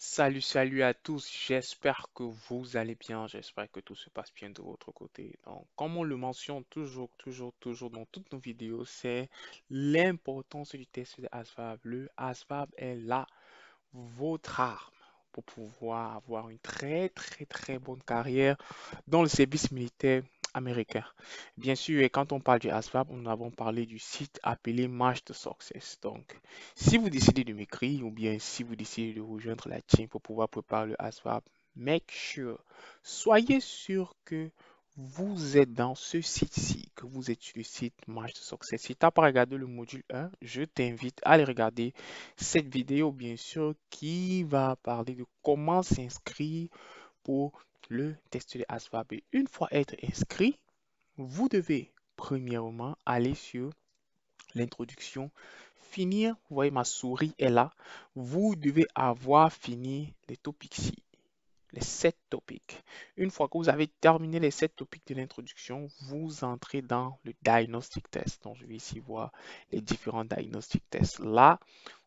Salut à tous, j'espère que vous allez bien, j'espère que tout se passe bien de votre côté. Donc, comme on le mentionne toujours dans toutes nos vidéos, c'est l'importance du test de ASVAB. Le ASVAB est là, votre arme pour pouvoir avoir une très bonne carrière dans le service militaire américain. Bien sûr, et quand on parle du ASVAB, nous avons parlé du site appelé Match to Success. Donc, si vous décidez de m'écrire ou bien si vous décidez de rejoindre la team pour pouvoir préparer le ASVAB, soyez sûr que vous êtes dans ce site-ci, que vous êtes sur le site Match to Success. Si tu n'as pas regardé le module 1, je t'invite à aller regarder cette vidéo, bien sûr, qui va parler de comment s'inscrire pour le test de ASVAB. Et une fois être inscrit, vous devez premièrement aller sur l'introduction, finir. Vous voyez, ma souris est là. Vous devez avoir fini les topics-ci, les 7 topics. Une fois que vous avez terminé les 7 topics de l'introduction, vous entrez dans le diagnostic test. Donc, je vais ici voir les différents diagnostic tests. Là,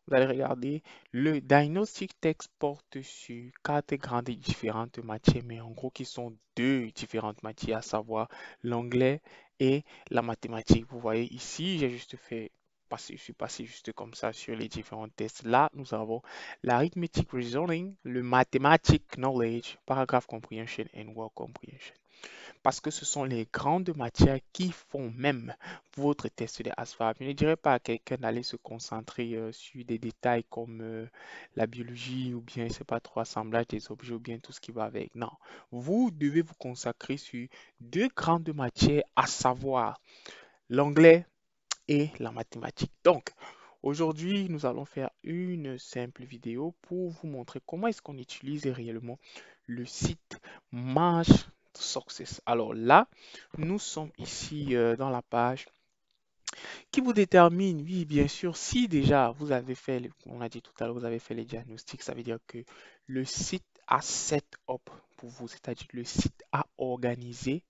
vous allez regarder, le diagnostic text porte sur quatre grandes et différentes matières, mais en gros qui sont deux différentes matières, à savoir l'anglais et la mathématique. Vous voyez ici, j'ai juste fait passer, je suis passé juste comme ça sur les différents tests. Là, nous avons l'arithmetic reasoning, le mathematic knowledge, paragraph comprehension and word comprehension parce que ce sont les grandes matières qui font même votre test de ASVAB. Je ne dirais pas à quelqu'un d'aller se concentrer sur des détails comme la biologie ou bien, je sais pas trop, assemblage des objets ou bien tout ce qui va avec. Non, vous devez vous consacrer sur deux grandes matières, à savoir l'anglais et la mathématique. Donc, aujourd'hui, nous allons faire une simple vidéo pour vous montrer comment est-ce qu'on utilise réellement le site Match Success. Alors là, nous sommes ici dans la page qui vous détermine, oui, bien sûr, si déjà vous avez fait, on a dit tout à l'heure, vous avez fait les diagnostics, ça veut dire que le site a set up pour vous, c'est-à-dire le site a organisé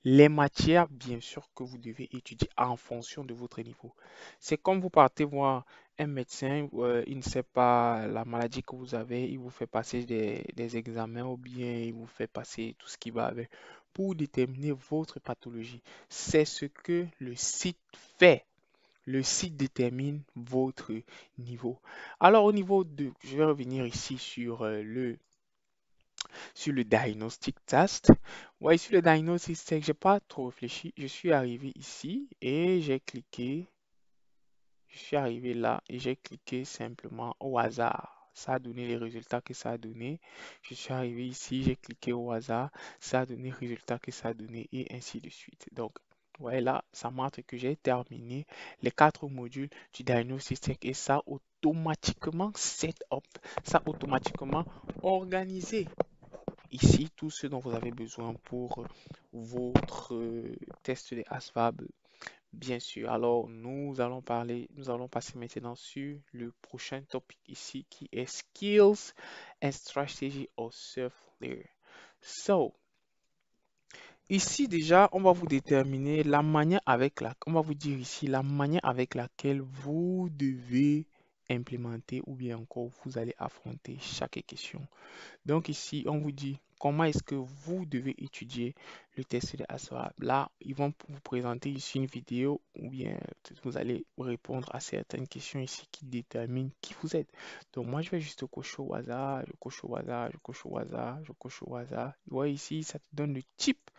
les matières, bien sûr, que vous devez étudier en fonction de votre niveau. C'est comme vous partez voir un médecin, il ne sait pas la maladie que vous avez, il vous fait passer des examens ou bien il vous fait passer tout ce qui va avec pour déterminer votre pathologie. C'est ce que le site fait. Le site détermine votre niveau. Alors au niveau de, je vais revenir ici sur le diagnostic test. Ouais, sur le diagnostic test, j'ai pas trop réfléchi. Je suis arrivé ici et j'ai cliqué. Je suis arrivé là et j'ai cliqué simplement au hasard. Ça a donné les résultats que ça a donné. Je suis arrivé ici, j'ai cliqué au hasard. Ça a donné les résultats que ça a donné et ainsi de suite. Donc, ouais, là, ça montre que j'ai terminé les quatre modules du diagnostic test et ça automatiquement set up, ça automatiquement organisé ici tout ce dont vous avez besoin pour votre test de ASVAB, bien sûr. Alors, nous allons passer maintenant sur le prochain topic ici qui est Skills and Strategy of Self-Learning. So, ici déjà, on va vous déterminer la manière avec on va vous dire ici la manière avec laquelle vous devez implémenter ou bien encore vous allez affronter chaque question. Donc ici, on vous dit comment est-ce que vous devez étudier le test de ASVAB. Là, ils vont vous présenter ici une vidéo ou bien vous allez répondre à certaines questions ici qui déterminent qui vous êtes. Donc moi, je vais juste cocher au hasard, je coche au hasard, je coche au hasard, je coche au hasard. Vous voyez ici, ça te donne le type.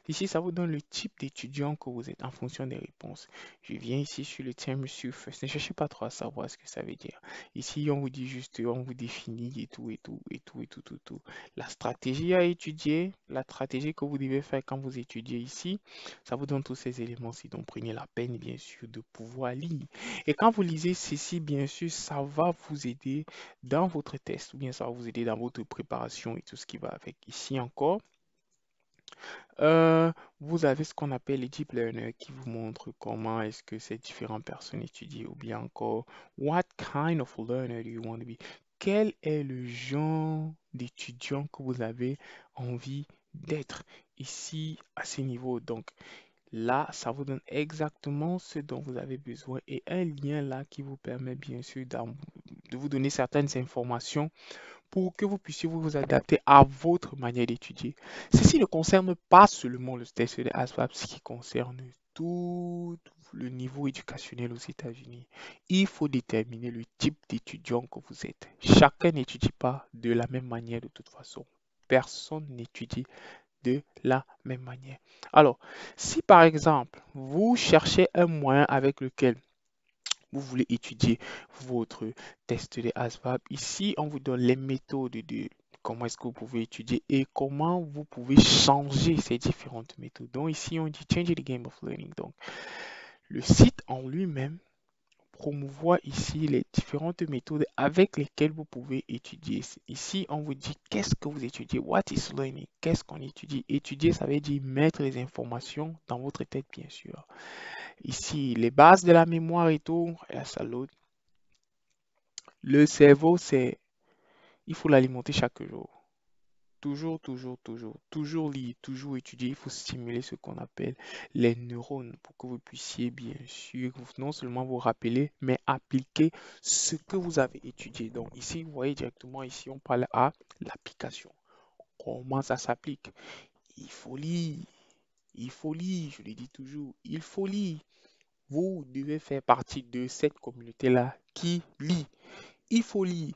Ici, ça vous donne le type d'étudiant que vous êtes en fonction des réponses. Je viens ici sur le terme surface. Ne cherchez pas trop à savoir ce que ça veut dire. Ici, on vous dit juste, on vous définit et tout, et tout, et tout, et tout, tout, tout. La stratégie à étudier, la stratégie que vous devez faire quand vous étudiez ici, ça vous donne tous ces éléments-ci. Donc, prenez la peine, bien sûr, de pouvoir lire. Et quand vous lisez ceci, bien sûr, ça va vous aider dans votre test, ou bien ça va vous aider dans votre préparation et tout ce qui va avec. Ici encore, euh, vous avez ce qu'on appelle les deep learners qui vous montrent comment est-ce que ces différentes personnes étudient ou bien encore what kind of learner do you want to be? Quel est le genre d'étudiant que vous avez envie d'être ici à ce niveau? Donc, Là, ça vous donne exactement ce dont vous avez besoin et un lien là qui vous permet bien sûr de vous donner certaines informations pour que vous puissiez vous adapter à votre manière d'étudier. Ceci ne concerne pas seulement le test de ASVAB, ce qui concerne tout le niveau éducationnel aux États-Unis. Il faut déterminer le type d'étudiant que vous êtes. Chacun n'étudie pas de la même manière de toute façon. Personne n'étudie de la même manière. Alors, si par exemple, vous cherchez un moyen avec lequel vous voulez étudier votre test de ASVAB, ici, on vous donne les méthodes de comment est-ce que vous pouvez étudier et comment vous pouvez changer ces différentes méthodes. Donc ici, on dit Change the game of learning. Donc, le site en lui-même promouvoir ici les différentes méthodes avec lesquelles vous pouvez étudier. Ici, on vous dit qu'est-ce que vous étudiez, what is learning, qu'est-ce qu'on étudie. Étudier, ça veut dire mettre les informations dans votre tête, bien sûr. Ici, les bases de la mémoire et tout, et ça load. Le cerveau, il faut l'alimenter chaque jour. Toujours, toujours, toujours, toujours lire, toujours étudier. Il faut stimuler ce qu'on appelle les neurones pour que vous puissiez bien sûr non seulement vous rappeler, mais appliquer ce que vous avez étudié. Donc ici, vous voyez directement ici, on parle à l'application. Comment ça s'applique? Il faut lire, il faut lire, je le dis toujours, il faut lire. Vous devez faire partie de cette communauté-là qui lit. Il faut lire.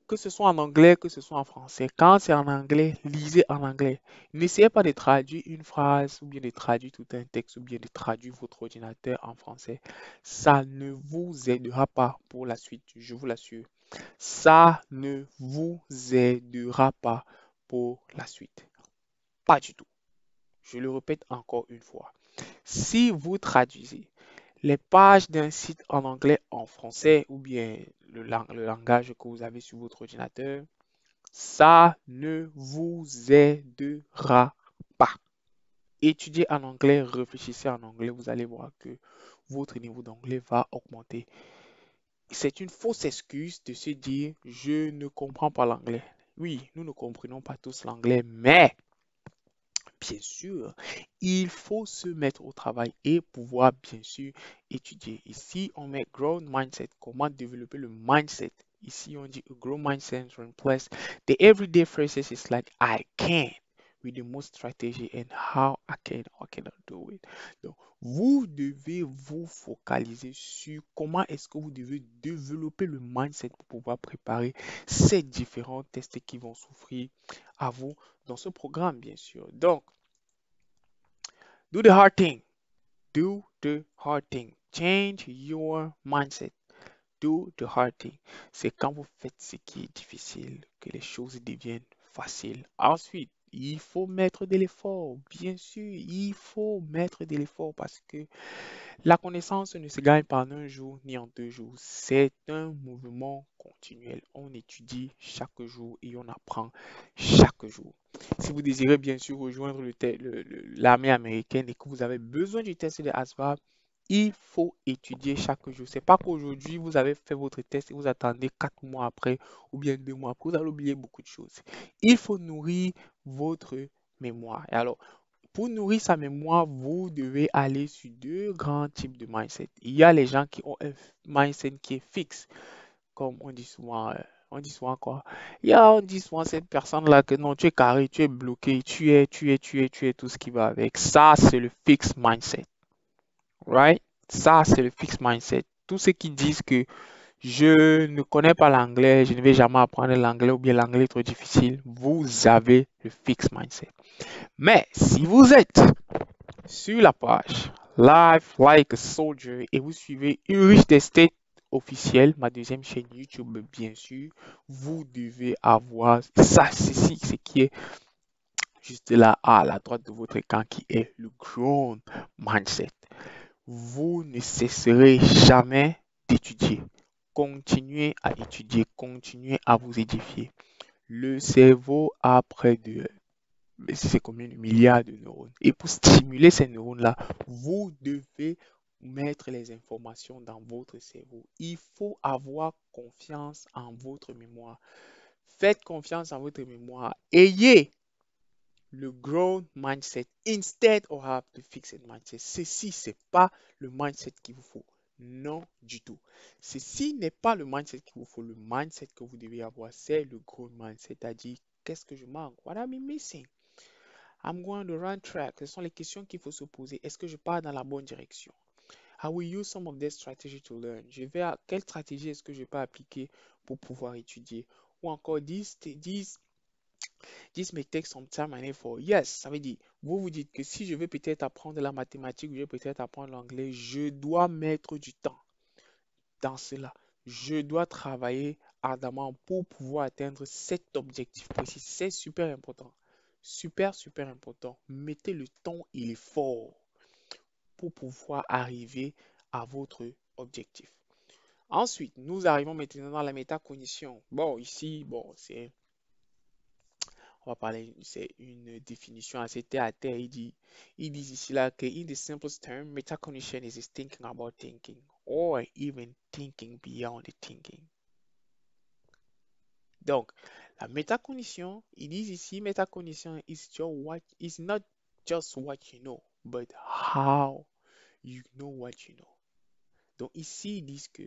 Que ce soit en anglais, que ce soit en français. Quand c'est en anglais, lisez en anglais. N'essayez pas de traduire une phrase ou bien de traduire tout un texte ou bien de traduire votre ordinateur en français. Ça ne vous aidera pas pour la suite, je vous l'assure. Ça ne vous aidera pas pour la suite. Pas du tout. Je le répète encore une fois. Si vous traduisez les pages d'un site en anglais en français ou bien le langage que vous avez sur votre ordinateur, ça ne vous aidera pas. Étudiez en anglais, réfléchissez en anglais, vous allez voir que votre niveau d'anglais va augmenter. C'est une fausse excuse de se dire je ne comprends pas l'anglais. Oui, nous ne comprenons pas tous l'anglais, mais bien sûr, il faut se mettre au travail et pouvoir bien sûr étudier. Ici, on met growth mindset. Comment développer le mindset? Ici, on dit a growth mindset replace the everyday phrases is like I can with the most strategy and how I cannot do it. Donc, vous devez vous focaliser sur comment est-ce que vous devez développer le mindset pour pouvoir préparer ces différents tests qui vont souffrir à vous dans ce programme, bien sûr. Donc, do the hard thing. Do the hard thing. Change your mindset. Do the hard thing. C'est quand vous faites ce qui est difficile que les choses deviennent faciles. Ensuite, il faut mettre de l'effort. Bien sûr, il faut mettre de l'effort parce que la connaissance ne se gagne pas en un jour ni en 2 jours. C'est un mouvement continuel. On étudie chaque jour et on apprend chaque jour. Si vous désirez bien sûr rejoindre l'armée américaine et que vous avez besoin du test de ASVAB, il faut étudier chaque jour. C'est pas qu'aujourd'hui vous avez fait votre test et vous attendez 4 mois après ou bien 2 mois après, vous allez oublier beaucoup de choses. Il faut nourrir votre mémoire. Et alors, pour nourrir sa mémoire, vous devez aller sur deux grands types de mindset. Il y a les gens qui ont un mindset qui est fixe, comme on dit souvent. On dit souvent quoi? On dit souvent cette personne-là que non, tu es carré, tu es bloqué, tu es tout ce qui va avec. Ça, c'est le fixed mindset. Right? Ça, c'est le fixed mindset. Tous ceux qui disent que je ne connais pas l'anglais, je ne vais jamais apprendre l'anglais ou bien l'anglais est trop difficile, vous avez le fixed mindset. Mais si vous êtes sur la page Life Like a Soldier et vous suivez Ulrich Destet officiel, ma deuxième chaîne YouTube, bien sûr, vous devez avoir ça, ceci, ce qui est juste là à la droite de votre écran, qui est le Grown Mindset. Vous ne cesserez jamais d'étudier. Continuez à étudier, continuez à vous édifier. Le cerveau a près de mais c'est combien de milliards de neurones. Et pour stimuler ces neurones-là, vous devez mettre les informations dans votre cerveau. Il faut avoir confiance en votre mémoire. Faites confiance en votre mémoire. Ayez le growth mindset instead of have the fixed mindset. Ceci, c'est pas le mindset qu'il vous faut. Non du tout. Ceci n'est pas le mindset qu'il vous faut. Le mindset que vous devez avoir, c'est le growth mindset, c'est-à-dire qu'est-ce que je manque? What am I missing? I'm going to run track. Ce sont les questions qu'il faut se poser. Est-ce que je pars dans la bonne direction? I will use some of this strategy to learn. Quelle stratégie est-ce que je peux appliquer pour pouvoir étudier? Ou encore, this may take some time and effort. Yes, ça veut dire, vous vous dites que si je veux peut-être apprendre la mathématique, je veux peut-être apprendre l'anglais, je dois mettre du temps dans cela. Je dois travailler ardemment pour pouvoir atteindre cet objectif précis. C'est super important. Super, super important. Mettez le temps et l'effort pour pouvoir arriver à votre objectif. Ensuite, nous arrivons maintenant dans la métacognition. Bon, ici, bon, on va parler, c'est une définition assez terre à terre. Ils disent ici là que, in the simplest term, metacognition is thinking about thinking, or even thinking beyond the thinking. Donc, la métacognition, ils disent ici, métacognition is not just what you know, but how you know what you know. Donc ici, ils disent que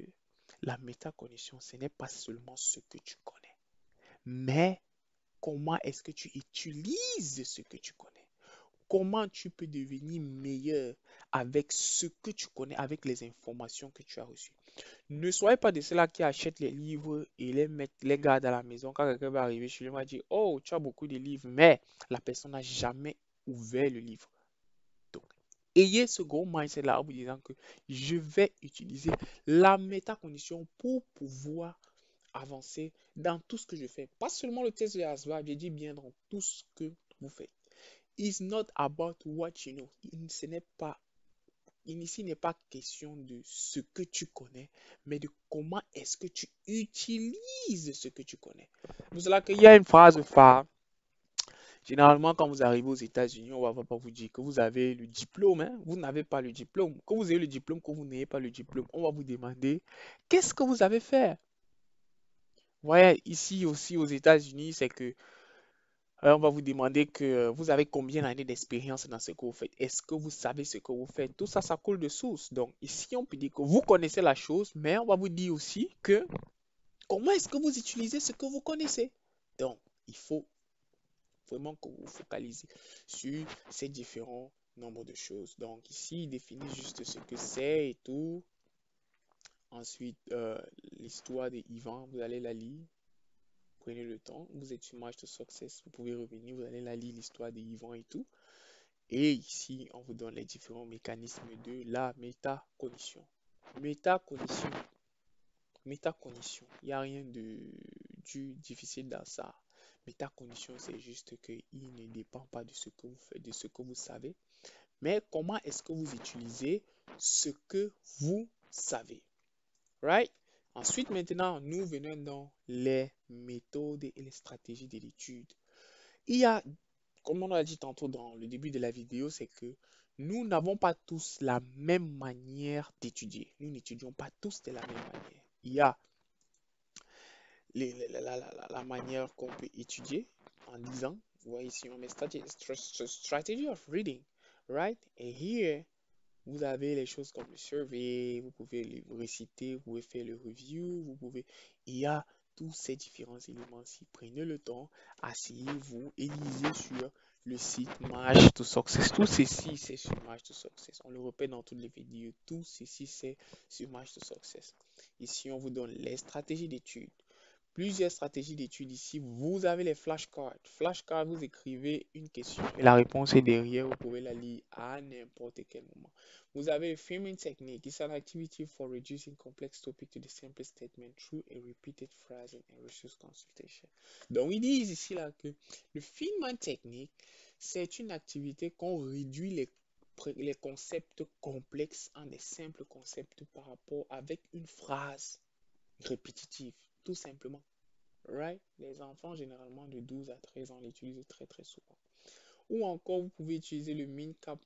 la métacognition, ce n'est pas seulement ce que tu connais, mais comment est-ce que tu utilises ce que tu connais? Comment tu peux devenir meilleur avec ce que tu connais, avec les informations que tu as reçues? Ne soyez pas de ceux-là qui achètent les livres et les gardent à la maison. Quand quelqu'un va arriver chez lui, il va dire, oh, tu as beaucoup de livres, mais la personne n'a jamais ouvert le livre. Donc, ayez ce gros mindset-là en vous disant que je vais utiliser la métacognition pour pouvoir avancer dans tout ce que je fais. Pas seulement le test de ASVAB, je dis bien dans tout ce que vous faites. It's not about what you know. Ici n'est pas question de ce que tu connais, mais de comment est-ce que tu utilises ce que tu connais. C'est pour cela qu'il y a une phrase phare. Généralement, quand vous arrivez aux États-Unis, on ne va pas vous dire que vous avez le diplôme, hein. Vous n'avez pas le diplôme. Que vous ayez le diplôme, que vous n'ayez pas le diplôme, on va vous demander qu'est-ce que vous avez fait. Vous voyez, ici aussi aux États-Unis, c'est que on va vous demander que vous avez combien d'années d'expérience dans ce que vous faites. Est-ce que vous savez ce que vous faites? Tout ça, ça coule de source. Donc ici, on peut dire que vous connaissez la chose, mais on va vous dire aussi que comment est-ce que vous utilisez ce que vous connaissez. Donc, il faut vraiment que vous vous focalisez sur ces différents nombres de choses. Donc ici, il définit juste ce que c'est et tout. Ensuite, l'histoire de Yvan, vous allez la lire. Prenez le temps. Vous êtes sur Match to Success. Vous pouvez revenir. Vous allez la lire, l'histoire de Yvan et tout. Et ici, on vous donne les différents mécanismes de la métacognition. Métacognition. Métacognition. Il n'y a rien du difficile dans ça. Métacognition, c'est juste qu'il ne dépend pas de ce que vous faites, de ce que vous savez, mais comment est-ce que vous utilisez ce que vous savez. Right? Ensuite, maintenant, nous venons dans les méthodes et les stratégies de l'étude. Il y a, comme on a dit tantôt dans le début de la vidéo, c'est que nous n'avons pas tous la même manière d'étudier. Nous n'étudions pas tous de la même manière. Il y a la manière qu'on peut étudier en lisant. Vous voyez ici, on met strategy of reading, right? Et here, vous avez les choses comme le survey, vous pouvez le réciter, vous pouvez faire le review, il y a tous ces différents éléments. Si prenez le temps, asseyez-vous et lisez sur le site Match to Success. Tout ceci, c'est sur Match to Success. On le répète dans toutes les vidéos. Tout ceci, c'est sur Match to Success. Ici, on vous donne les stratégies d'études. Plusieurs stratégies d'études ici. Vous avez les flashcards. Flashcards, vous écrivez une question et la réponse est derrière. Vous pouvez la lire à n'importe quel moment. Vous avez le framing technique. It's an activity for reducing complex topic to the simplest statement through a repeated phrase and resource consultation. Donc, ils disent ici là que le framing technique, c'est une activité qu'on réduit les concepts complexes en des simples concepts par rapport avec une phrase répétitive, tout simplement. Right? Les enfants, généralement de 12 à 13 ans, l'utilisent très très souvent. Ou encore, vous pouvez utiliser le MinCap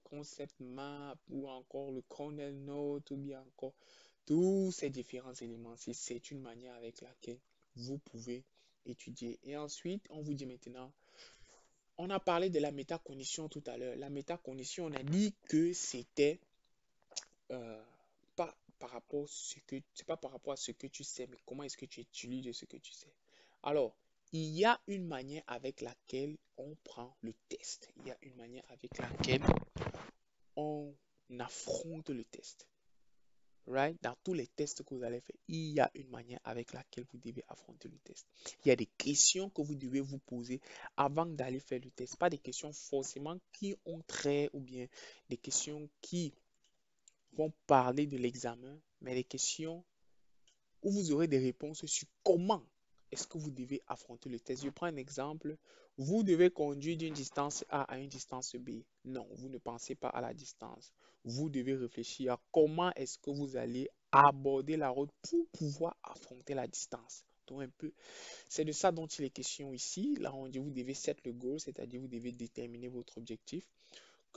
Concept Map, ou encore le Cornell Note, ou bien encore tous ces différents éléments. C'est une manière avec laquelle vous pouvez étudier. Et ensuite, on vous dit maintenant On a parlé de la métacognition tout à l'heure. La métacognition, on a dit que c'était euh, pas par rapport à ce que c'est pas par rapport à ce que tu sais, mais comment est-ce que tu utilises ce que tu sais. Alors, il y a une manière avec laquelle on prend le test. Il y a une manière avec laquelle on affronte le test. Right? Dans tous les tests que vous allez faire, il y a une manière avec laquelle vous devez affronter le test. Il y a des questions que vous devez vous poser avant d'aller faire le test. Pas des questions forcément qui ont trait ou bien des questions qui vont parler de l'examen, mais des questions où vous aurez des réponses sur comment est-ce que vous devez affronter le test. Je prends un exemple. Vous devez conduire d'une distance A à une distance B. Non, vous ne pensez pas à la distance. Vous devez réfléchir à comment est-ce que vous allez aborder la route pour pouvoir affronter la distance. Donc un peu, c'est de ça dont il est question ici. Là, on dit vous devez set le goal, c'est-à-dire vous devez déterminer votre objectif.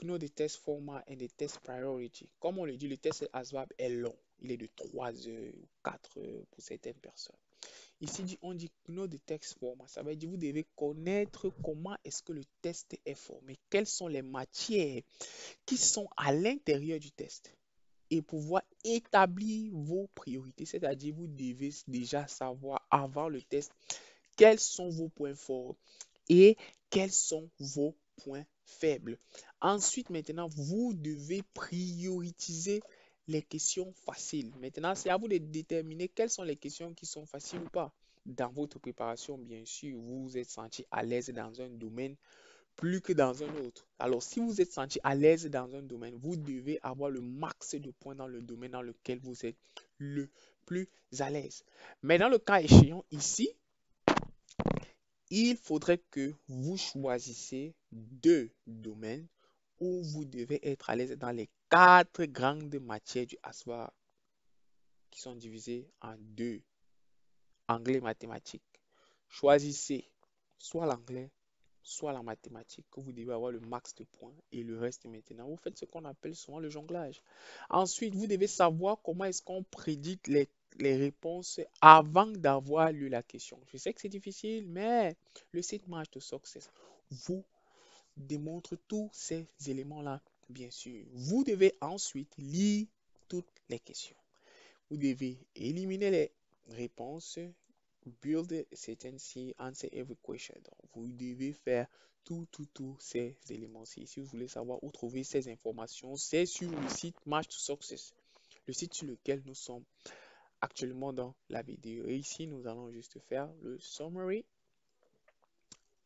Know the test format and the test priority. Comme on le dit, le test ASVAB est long. Il est de 3 heures ou 4 heures pour certaines personnes. Ici, on dit know the test format. Ça veut dire que vous devez connaître comment est-ce que le test est formé. Quelles sont les matières qui sont à l'intérieur du test. Et pouvoir établir vos priorités. C'est-à-dire vous devez déjà savoir avant le test quels sont vos points forts et quels sont vos points faibles. Ensuite, maintenant, vous devez prioriser les questions faciles. Maintenant, c'est à vous de déterminer quelles sont les questions qui sont faciles ou pas. Dans votre préparation, bien sûr, vous vous êtes senti à l'aise dans un domaine plus que dans un autre. Alors, si vous êtes senti à l'aise dans un domaine, vous devez avoir le max de points dans le domaine dans lequel vous êtes le plus à l'aise. Mais dans le cas échéant ici, il faudrait que vous choisissiez deux domaines où vous devez être à l'aise dans les quatre grandes matières du ASVAB qui sont divisées en deux, anglais et mathématiques. Choisissez soit l'anglais, soit la mathématique, que vous devez avoir le max de points et le reste maintenant. Vous faites ce qu'on appelle souvent le jonglage. Ensuite, vous devez savoir comment est-ce qu'on prédit les réponses avant d'avoir lu la question. Je sais que c'est difficile, mais le site Match to Success vous démontre tous ces éléments-là, bien sûr. Vous devez ensuite lire toutes les questions. Vous devez éliminer les réponses. Build a sentence, answer every question. Donc, vous devez faire tous ces éléments-ci. Si vous voulez savoir où trouver ces informations, c'est sur le site Match to Success, le site sur lequel nous sommes actuellement dans la vidéo. Et ici, nous allons juste faire le summary.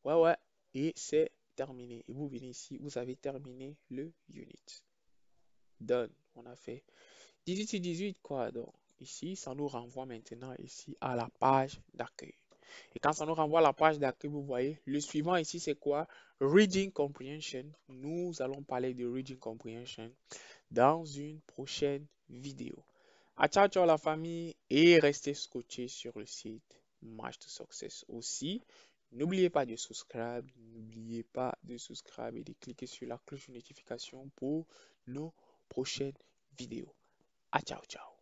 Ouais. Et c'est terminé. Et vous venez ici, vous avez terminé le unit. Done. On a fait 18 sur 18, quoi. Donc, ici, ça nous renvoie maintenant ici à la page d'accueil. Et quand ça nous renvoie à la page d'accueil, vous voyez, le suivant ici, c'est quoi? Reading Comprehension. Nous allons parler de Reading Comprehension dans une prochaine vidéo. Ciao la famille et restez scotchés sur le site Match to Success aussi. N'oubliez pas de subscribe, et de cliquer sur la cloche de notification pour nos prochaines vidéos. Ciao.